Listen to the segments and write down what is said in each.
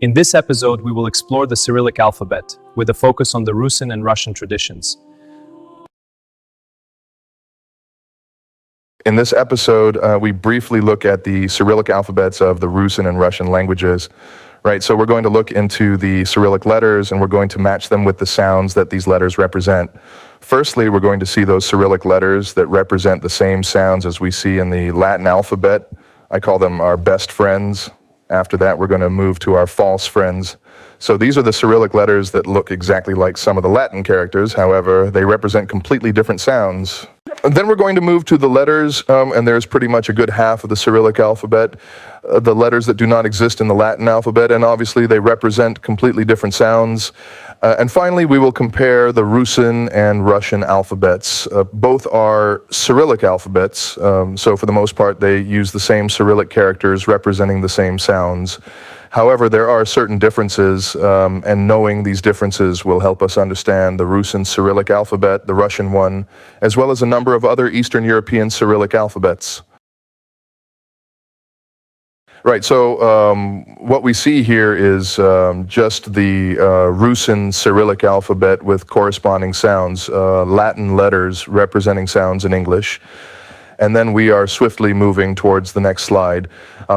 In this episode, we will explore the Cyrillic alphabet, with a focus on the Rusyn and Russian traditions. In this episode, we briefly look at the Cyrillic alphabets of the Rusyn and Russian languages. Right, so we're going to look into the Cyrillic letters and we're going to match them with the sounds that these letters represent. Firstly, we're going to see those Cyrillic letters that represent the same sounds as we see in the Latin alphabet. I call them our best friends. After that, we're going to move to our false friends. So these are the Cyrillic letters that look exactly like some of the Latin characters. However, they represent completely different sounds. And then we're going to move to the letters, and there's pretty much a good half of the Cyrillic alphabet, the letters that do not exist in the Latin alphabet, and obviously they represent completely different sounds. And finally, we will compare the Rusyn and Russian alphabets. Both are Cyrillic alphabets, so for the most part they use the same Cyrillic characters representing the same sounds. However, there are certain differences, and knowing these differences will help us understand the Rusyn Cyrillic alphabet, the Russian one, as well as a number of other Eastern European Cyrillic alphabets. Right, so what we see here is just the Rusyn Cyrillic alphabet with corresponding sounds, Latin letters representing sounds in English. And then we are swiftly moving towards the next slide.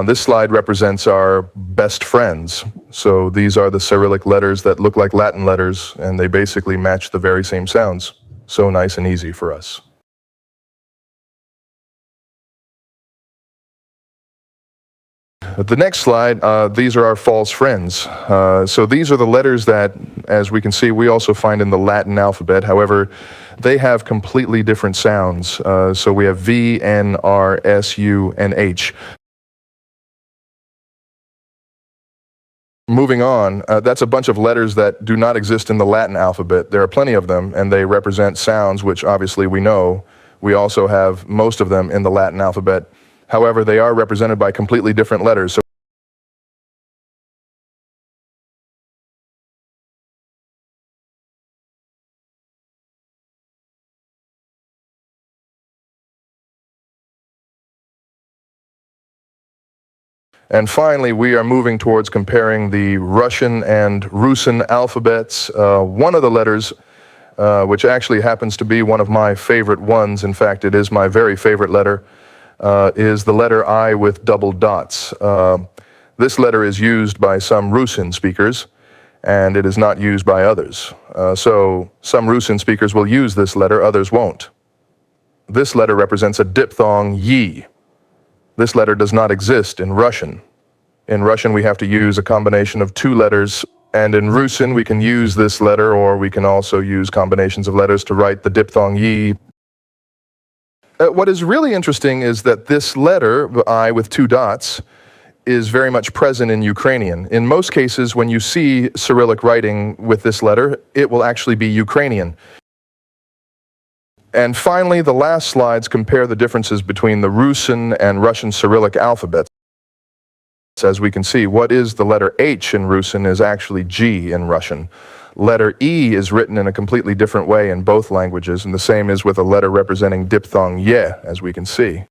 This slide represents our best friends. So these are the Cyrillic letters that look like Latin letters, and they basically match the very same sounds. So nice and easy for us. The next slide, these are our false friends. So these are the letters that, as we can see, we also find in the Latin alphabet. However, they have completely different sounds. So we have V, N, R, S, U, and H. Moving on, that's a bunch of letters that do not exist in the Latin alphabet. There are plenty of them, and they represent sounds which obviously we know. We also have most of them in the Latin alphabet. However, they are represented by completely different letters. And finally, we are moving towards comparing the Russian and Rusyn alphabets. One of the letters, which actually happens to be one of my favorite ones, in fact, it is my very favorite letter, is the letter I with double dots. This letter is used by some Rusyn speakers, and it is not used by others. So some Rusyn speakers will use this letter, others won't. This letter represents a diphthong yi. This letter does not exist in Russian. In Russian, we have to use a combination of two letters, and in Rusyn, we can use this letter, or we can also use combinations of letters to write the diphthong yi. What is really interesting is that this letter, I with two dots, is very much present in Ukrainian. In most cases, when you see Cyrillic writing with this letter, it will actually be Ukrainian. And finally, the last slides compare the differences between the Rusyn and Russian Cyrillic alphabets. As we can see, what is the letter H in Rusyn is actually G in Russian. Letter E is written in a completely different way in both languages, and the same is with a letter representing diphthong ye, as we can see.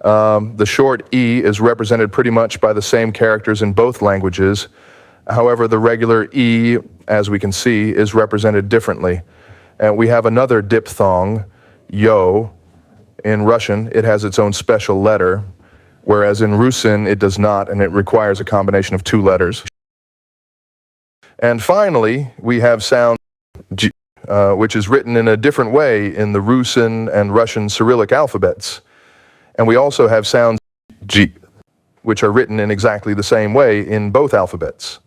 The short E is represented pretty much by the same characters in both languages. However, the regular E, as we can see, is represented differently. And we have another diphthong, yo. In Russian, it has its own special letter, whereas in Rusyn, it does not, and it requires a combination of two letters. And finally, we have sound G, which is written in a different way in the Rusyn and Russian Cyrillic alphabets. And we also have sounds G, which are written in exactly the same way in both alphabets.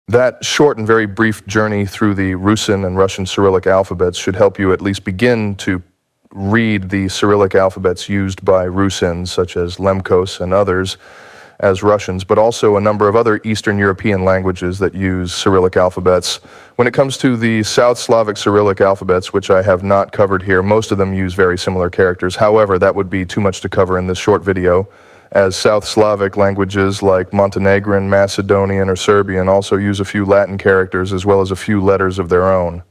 That short and very brief journey through the Rusyn and Russian Cyrillic alphabets should help you at least begin to read the Cyrillic alphabets used by Rusyns, such as Lemkos and others, as Russians, but also a number of other Eastern European languages that use Cyrillic alphabets. When it comes to the South Slavic Cyrillic alphabets, which I have not covered here, most of them use very similar characters. However, that would be too much to cover in this short video, as South Slavic languages like Montenegrin, Macedonian, or Serbian also use a few Latin characters as well as a few letters of their own.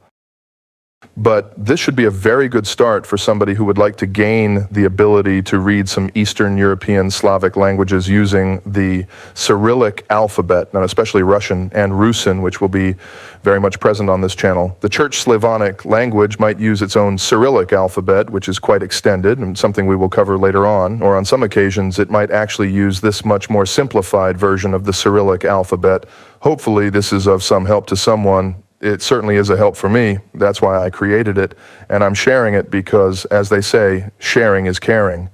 But this should be a very good start for somebody who would like to gain the ability to read some Eastern European Slavic languages using the Cyrillic alphabet, and especially Russian and Rusyn, which will be very much present on this channel. The Church Slavonic language might use its own Cyrillic alphabet, which is quite extended and something we will cover later on, or on some occasions it might actually use this much more simplified version of the Cyrillic alphabet. Hopefully this is of some help to someone. It certainly is a help for me. That's why I created it, and I'm sharing it because, as they say, sharing is caring.